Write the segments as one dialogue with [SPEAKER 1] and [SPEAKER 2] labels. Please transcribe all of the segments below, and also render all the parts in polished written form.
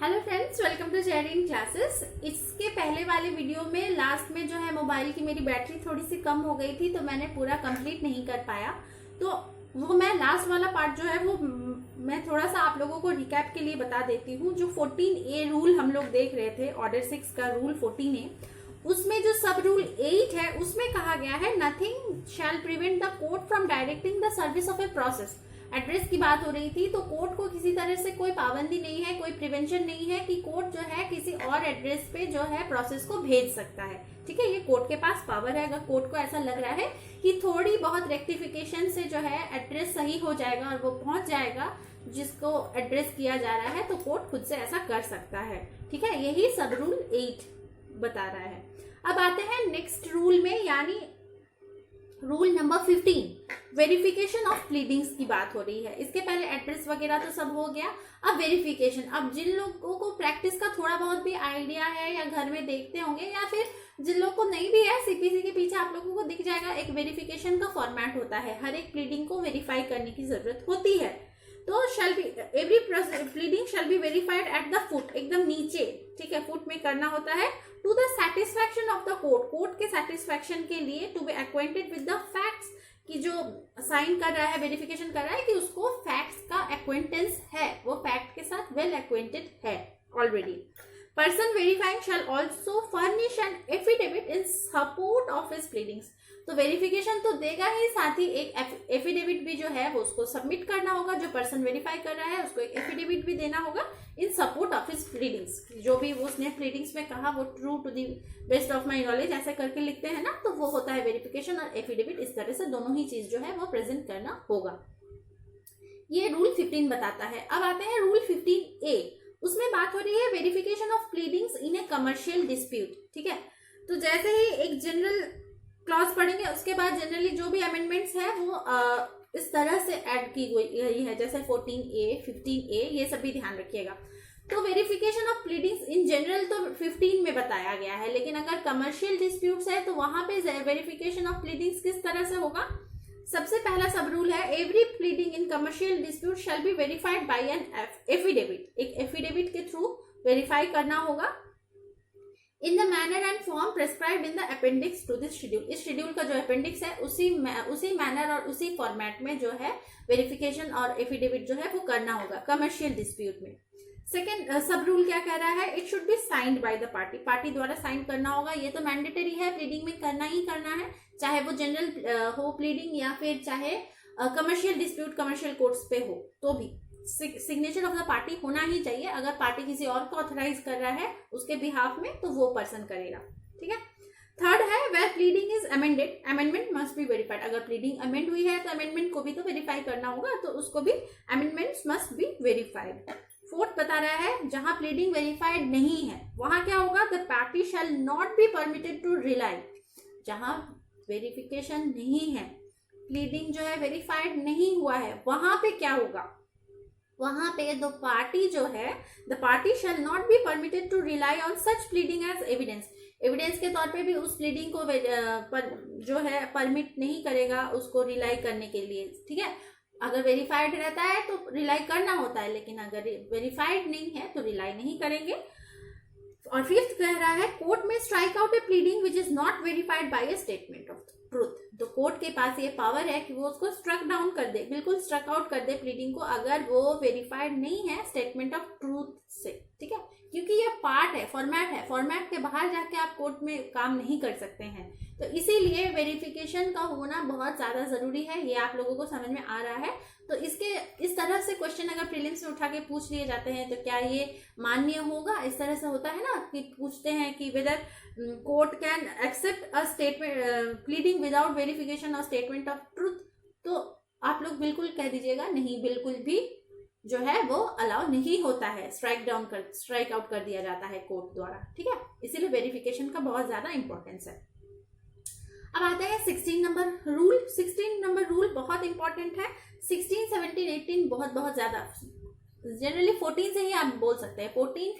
[SPEAKER 1] Hello friends, welcome to Jerin classes. इसके पहले वाले वीडियो में लास्ट में जो है मोबाइल की मेरी बैटरी थोड़ी सी कम हो गई थी, तो मैंने पूरा कंप्लीट नहीं कर पाया। तो वो मैं लास्ट वाला पार्ट जो है वो मैं थोड़ा सा आप लोगों को रिकैप के लिए बता देती हूँ। जो 14A रूल हम लोग देख रहे थे, ऑर्डर 6 का रूल 14A, उसमें जो सब रूल 8 है उसमें कहा गया है nothing shall prevent the court from directing the service of a process. Address की बात हो रही थी, तो कोर्ट को किसी तरह से कोई पाबंदी नहीं है, कोई प्रिवेंशन नहीं है कि कोर्ट जो है किसी और एड्रेस पे जो है प्रोसेस को भेज सकता है। ठीक है, ये कोर्ट के पास पावर है। अगर कोर्ट को ऐसा लग रहा है कि थोड़ी बहुत रेक्टिफिकेशन से जो है एड्रेस सही हो जाएगा और वो पहुंच जाएगा जिसको एड्रेस किया जा रहा है, तो कोर्ट खुद से ऐसा कर सकता है। ठीक है, यही सब रूल 8 बता रहा है। अब आते हैं नेक्स्ट रूल में, यानी rule number 15, verification of pleadings की बात हो रही है। इसके पहले एड्रेस वगैरह तो सब हो गया, अब वेरिफिकेशन। अब जिन लोगों को प्रैक्टिस का थोड़ा बहुत भी आइडिया है या घर में देखते होंगे, या फिर जिन लोगों को नहीं भी है, सीपीसी के पीछे आप लोगों को दिख जाएगा एक वेरिफिकेशन का फॉर्मेट होता है। हर एक प्लीडिंग को वेरीफाई करने की जरूरत होती है। तो shall be every pleading shall be verified at the foot, एकदम नीचे। ठीक है, फुट में करना होता है। To the satisfaction of the court, court के सेटिस्फैक्शन के लिए। To be acquainted with the facts, कि जो साइन कर रहा है, वेरिफिकेशन कर रहा है कि उसको फैक्ट्स का एक्वेंटेंस है, वो फैक्ट के साथ वेल एक्वेंटेड है already. Person verifying shall also furnish an affidavit in support of his pleadings. तो वेरिफिकेशन तो देगा ही, साथ ही एक एफिडेविट भी जो है वो उसको सबमिट करना होगा। जो पर्सन वेरीफाई कर रहा है उसको एक एफिडेविट भी देना होगा in support of his pleadings. जो भी वो उसने प्लीडिंग्स में कहा वो true to the best of my knowledge ऐसे करके लिखते हैं ना, तो वो होता है वेरिफिकेशन और एफिडेविट। इस तरह से दोनों ही चीज जो है वो प्रेजेंट करना होगा। ये रूल 15 बताता है। अब आते हैं रूल 15A। उसमें बात हो रही है verification of pleadings in A commercial dispute. ठीक है, तो जैसे ही एक जनरल क्लॉज पढ़ेंगे, उसके बाद जनरली जो भी अमेंडमेंट्स है वो इस तरह से ऐड की गई है, जैसे 14A 15A, ये सब भी ध्यान रखिएगा। तो verification of pleadings in general तो 15 में बताया गया है, लेकिन अगर कमर्शियल डिस्प्यूट्स है तो वहां पे वेरिफिकेशन ऑफ प्लीडिंग्स किस तरह से होगा। सबसे पहला सब रूल है every pleading in commercial dispute shell be verified bye an affidavit. एक एफिडेविट के थ्रू वेरीफाई करना होगा in the manner and form prescribed in the appendix two this schedule. इस शेड्यूल का जो अपेंडिक्स है उसी मैनर और उसी फॉर्मेट में जो है वेरिफिकेशन और एफिडेविट जो है वो करना होगा कमर्शियल डिस्प्यूट में। सेकेंड सब रूल क्या कह रहा है, it should be signed by the party, party द्वारा साइन करना होगा। ये तो मैंडेटरी है, प्लीडिंग में करना ही करना है, चाहे वो जनरल हो प्लीडिंग या फिर चाहे कमर्शियल डिस्प्यूट कमर्शियल कोर्ट्स पे हो, तो भी सिग्नेचर ऑफ द पार्टी होना ही चाहिए। अगर पार्टी किसी और को ऑथराइज कर रहा है उसके बिहाफ में, तो वो पर्सन करेगा। ठीक है। थर्ड है where pleading is amended, amendment must be verified. अगर प्लीडिंग अमेंड हुई है तो अमेंडमेंट को भी तो वेरीफाई करना होगा, तो उसको भी amendments must be verified. Fourth बता रहा है जहां प्लीडिंग वेरीफाइड नहीं है वहां क्या होगा, the party shall not be permitted to rely. जहां वेरिफिकेशन नहीं है, प्लीडिंग जो है वेरीफाइड नहीं हुआ है, वहां पे क्या होगा, वहां पे द पार्टी जो है, the party shall not be permitted to rely on such pleading as evidence. Evidence के तौर पे भी उस प्लीडिंग को जो है परमिट नहीं करेगा उसको रिलाई करने के लिए। ठीक है, अगर वेरीफाइड रहता है तो रिलाई करना होता है, लेकिन अगर वेरीफाइड नहीं है तो रिलाई नहीं करेंगे। और फिफ्थ कह रहा है कोर्ट में strike out A pleading which is not verified bye A statement of truth. तो कोर्ट के पास ये पावर है कि वो उसको स्ट्रक डाउन कर दे, बिल्कुल स्ट्रक आउट कर दे प्लीडिंग को, अगर वो वेरीफाइड नहीं है स्टेटमेंट ऑफ ट्रूथ से। ठीक है, क्योंकि ये पार्ट है, फॉर्मेट के बाहर जाके आप कोर्ट में काम नहीं कर सकते हैं, तो इसीलिए वेरिफिकेशन का होना बहुत ज्यादा जरूरी है। ये आप लोगों को समझ में आ रहा है। तो इसके इस तरह से क्वेश्चन अगर प्रीलिम्स में उठा के पूछ लिए जाते हैं तो क्या ये मान्य होगा। इस तरह से होता है ना कि पूछते हैं कि whether court can accept a statement pleading without verification और स्टेटमेंट ऑफ ट्रूथ, तो आप लोग बिल्कुल कह दीजिएगा नहीं, बिल्कुल भी जो है वो अलाउ नहीं होता है, स्ट्राइक आउट कर दिया जाता है कोर्ट द्वारा। ठीक है, इसीलिए वेरिफिकेशन का बहुत ज्यादा इंपॉर्टेंस है। अब आते हैं 16 नंबर रूल। 16 नंबर रूल बहुत इंपॉर्टेंट है। 16, 17, 18 बहुत ज्यादा, जनरली 14 से ही आप बोल सकते हैं। 14,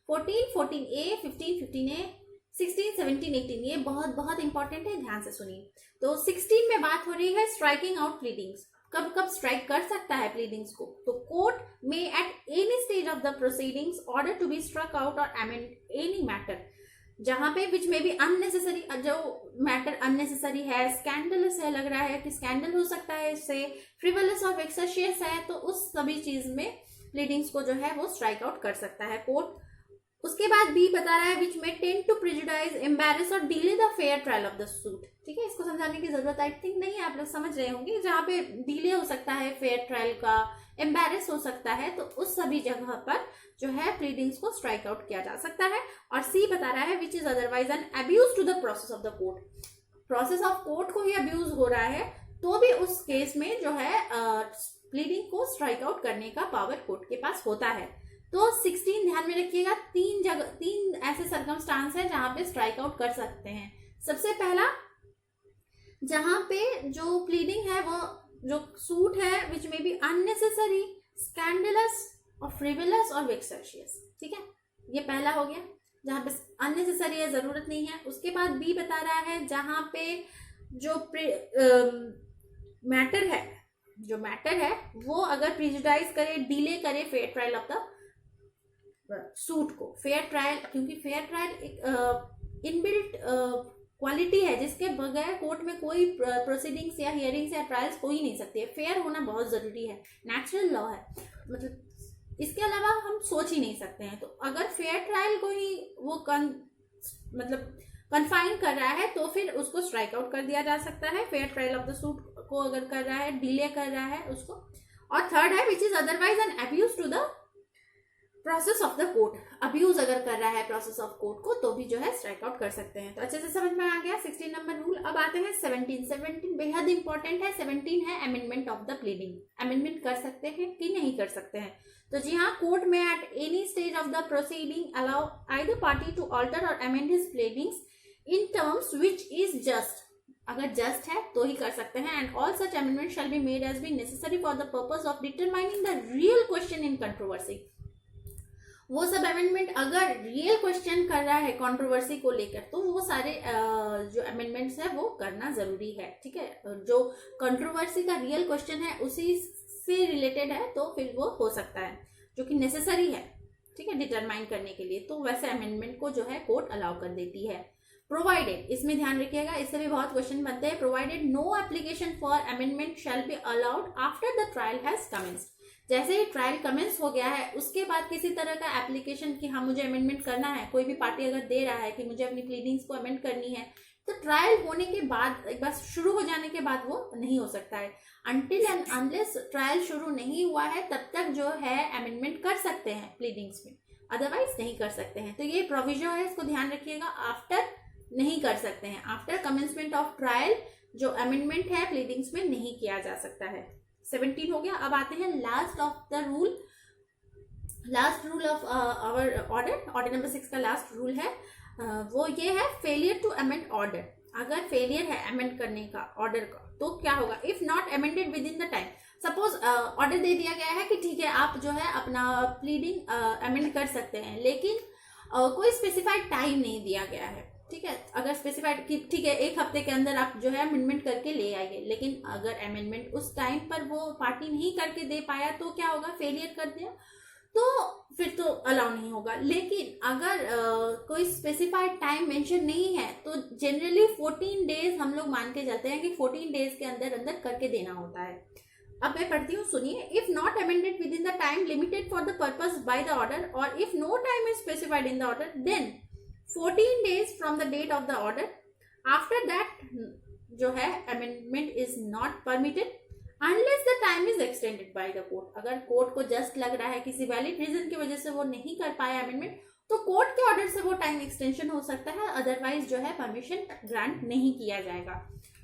[SPEAKER 1] 14A, 15, 15A, 16, 17, 18 ये बहुत इंपॉर्टेंट है, ध्यान से सुनिए। तो 16 में बात हो रही है स्ट्राइकिंग आउट प्लीडिंग्स। कब कब स्ट्राइक कर सकता है प्लीडिंग्स को, तो कोर्ट में at any stage of the proceedings order to be struck out और अमेंड एनी मैटर जहां पे विच में भी अननेसेसरी, जो मैटर अननेसेसरी है, स्कैंडलस है, लग रहा है कि स्कैंडल हो सकता है इससे, फ्रिवलस और वेक्सशियस है, तो उस सभी चीज में प्लीडिंग्स को जो है वो स्ट्राइक आउट कर सकता है कोर्ट। उसके बाद बी बता रहा है विच में टेंड टू प्रेजुडाइज, एम्बैरेस और delay the fair trial of the suit. ठीक है, इसको समझाने की जरूरत आई थिंक नहीं है, आप लोग समझ रहे होंगे। जहां पे डिले हो सकता है फेयर ट्रायल का, एम्बैरेस हो सकता है, तो उस सभी जगह पर जो है प्लीडिंग्स को स्ट्राइक आउट किया जा सकता है। और सी बता रहा है which is otherwise an abuse to the process of the court, process of court को ही अब्यूज हो रहा है तो भी उस केस में जो है प्लीडिंग को स्ट्राइक आउट करने का पावर कोर्ट के पास होता है। तो 16 ध्यान में रखिएगा, तीन ऐसे सर्कमस्टांस है जहां पे स्ट्राइक आउट कर सकते हैं। सबसे पहला, जहां पे जो प्लीडिंग है वो जो सूट है विच में बी अननेसेसरी, स्कैंडलस और फ्रिवलस और वेक्सशियस। ठीक है, ये पहला हो गया जहां पे अननेसेसरी है, जरूरत नहीं है। उसके बाद बी बता रहा है जहां पे जो मैटर है वो अगर प्रिजुडाइज करे, डिले करे fair trial of the suit को। फेयर ट्रायल, क्योंकि फेयर ट्रायल एक इनबिल्ट क्वालिटी है जिसके बगैर कोर्ट में कोई प्रोसीडिंग्स या हियरिंग्स या ट्रायल्स हो ही नहीं सकती है। फेयर होना बहुत जरूरी है, नेचुरल लॉ है, मतलब इसके अलावा हम सोच ही नहीं सकते हैं। तो अगर फेयर ट्रायल को ही वो कन्फाइन कर रहा है तो फिर उसको स्ट्राइक आउट कर दिया जा सकता है। Fair trial of the suit को अगर कर रहा है, डिले कर रहा है उसको। और थर्ड है which is otherwise an abuse to the process of the court, abuse अगर कर रहा है प्रोसेस ऑफ कोर्ट को तो भी जो है स्ट्राइक आउट कर सकते हैं। तो अच्छे से समझ में आ गया 16 नंबर रूल। अब आते हैं 17 बेहद इंपॉर्टेंट है। 17 है amendment of the pleading, amendment कर सकते हैं कि नहीं कर सकते हैं। तो जी हाँ, कोर्ट में at any stage of the proceeding allow either party to alter or amend his pleadings in terms which is just, अगर जस्ट है तो ही कर सकते हैं। And all such amendment shall be made as be necessary for the purpose of determining the real question in controversy. वो सब amendment अगर रियल क्वेश्चन कर रहा है कंट्रोवर्सी को लेकर तो वो सारे जो अमेंडमेंट्स है वो करना जरूरी है। ठीक है, जो कंट्रोवर्सी का रियल क्वेश्चन है उसी से रिलेटेड है तो फिर वो हो सकता है, जो कि नेसेसरी है, ठीक है, डिटरमाइन करने के लिए। तो वैसे अमेंडमेंट को जो है कोर्ट अलाउ कर देती है। प्रोवाइडेड, इसमें ध्यान रखिएगा, इससे भी बहुत क्वेश्चन बनते हैं। Provided no application for amendment shall be allowed after the trial has commenced. जैसे ही ट्रायल कमेंस हो गया है उसके बाद किसी तरह का एप्लीकेशन कि हाँ मुझे अमेंडमेंट करना है, कोई भी पार्टी अगर दे रहा है कि मुझे अपनी प्लीडिंग्स को अमेंड करनी है, तो ट्रायल होने के बाद, एक बार शुरू हो जाने के बाद वो नहीं हो सकता है। अनटिल एंड अनलेस ट्रायल शुरू नहीं हुआ है तब तक जो है अमेंडमेंट कर सकते हैं प्लीडिंग्स में, अदरवाइज नहीं कर सकते हैं। तो ये प्रोविजन है, इसको ध्यान रखिएगा, आफ्टर नहीं कर सकते हैं। आफ्टर कमेंसमेंट ऑफ ट्रायल जो अमेंडमेंट है प्लीडिंग्स में नहीं किया जा सकता है। 17 हो गया। अब आते हैं last of the rule, last rule of our order number 6 का लास्ट रूल है, वो ये है फेलियर टू अमेंड ऑर्डर। अगर फेलियर है अमेंड करने का ऑर्डर का तो क्या होगा, if not amended within the time. Suppose order दे दिया गया है कि ठीक है आप जो है अपना प्लीडिंग अमेंड कर सकते हैं, लेकिन कोई स्पेसिफाइड टाइम नहीं दिया गया है। ठीक है, अगर स्पेसिफाइड कि ठीक है 1 हफ्ते के अंदर आप जो है अमेंडमेंट करके ले आइए, लेकिन अगर अमेंडमेंट उस टाइम पर वो पार्टी नहीं करके दे पाया तो क्या होगा, फेलियर कर दिया तो फिर तो अलाउ नहीं होगा। लेकिन अगर कोई स्पेसिफाइड टाइम मेंशन नहीं है तो जनरली 14 डेज हम लोग मान के चलते हैं कि 14 डेज के अंदर अंदर करके देना होता है। अब मैं पढ़ती हूँ, सुनिए। If not amended within the time limited for the purpose by the order or if no time is specified in the order then 14 days from the date of the order. After that जो है amendment is not permitted unless the time is extended by the court. अगर court को just लग रहा है किसी valid reason की वजह से वो नहीं कर पाया अमेंडमेंट तो कोर्ट के ऑर्डर से वो टाइम एक्सटेंशन हो सकता है, अदरवाइज जो है परमिशन ग्रांट नहीं किया जाएगा।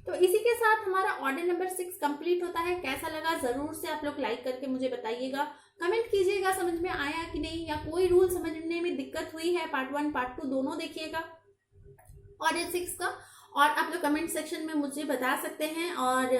[SPEAKER 1] तो इसी के साथ हमारा ऑर्डर नंबर 6 कंप्लीट होता है। कैसा लगा जरूर से आप लोग लाइक करके मुझे बताइएगा, कमेंट कीजिएगा समझ में आया कि नहीं, या कोई रूल समझने में दिक्कत हुई है। पार्ट 1 पार्ट 2 दोनों देखिएगा ऑर्डर 6 का, और आप लोग कमेंट सेक्शन में मुझे बता सकते हैं। और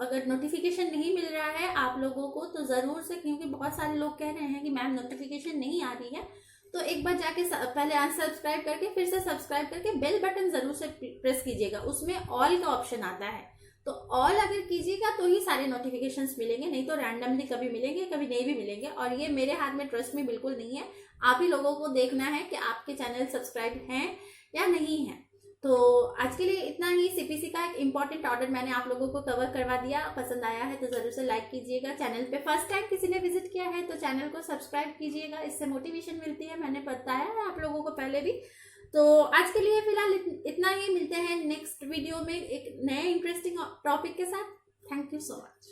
[SPEAKER 1] अगर नोटिफिकेशन नहीं मिल रहा है आप लोगों को तो ज़रूर से, क्योंकि बहुत सारे लोग कह रहे हैं कि मैम नोटिफिकेशन नहीं आ रही है, तो एक बार जाके पहले अनसब्सक्राइब करके फिर से सब्सक्राइब करके बेल बटन जरूर से प्रेस कीजिएगा। उसमें ऑल का ऑप्शन आता है, तो ऑल अगर कीजिएगा तो ही सारे नोटिफिकेशंस मिलेंगे, नहीं तो रैंडमली कभी मिलेंगे कभी नहीं भी मिलेंगे। और ये मेरे हाथ में, ट्रस्ट में बिल्कुल नहीं है, आप ही लोगों को देखना है कि आपके चैनल सब्सक्राइब हैं या नहीं है। तो आज के लिए इतना ही। सीपीसी का एक इम्पॉर्टेंट ऑर्डर मैंने आप लोगों को कवर करवा दिया। पसंद आया है तो जरूर से लाइक कीजिएगा। चैनल पे फर्स्ट टाइम किसी ने विजिट किया है तो चैनल को सब्सक्राइब कीजिएगा, इससे मोटिवेशन मिलती है, मैंने बताया है आप लोगों को पहले भी। तो आज के लिए फिलहाल इतना ही। मिलते हैं नेक्स्ट वीडियो में एक नए इंटरेस्टिंग टॉपिक के साथ। Thank you so much.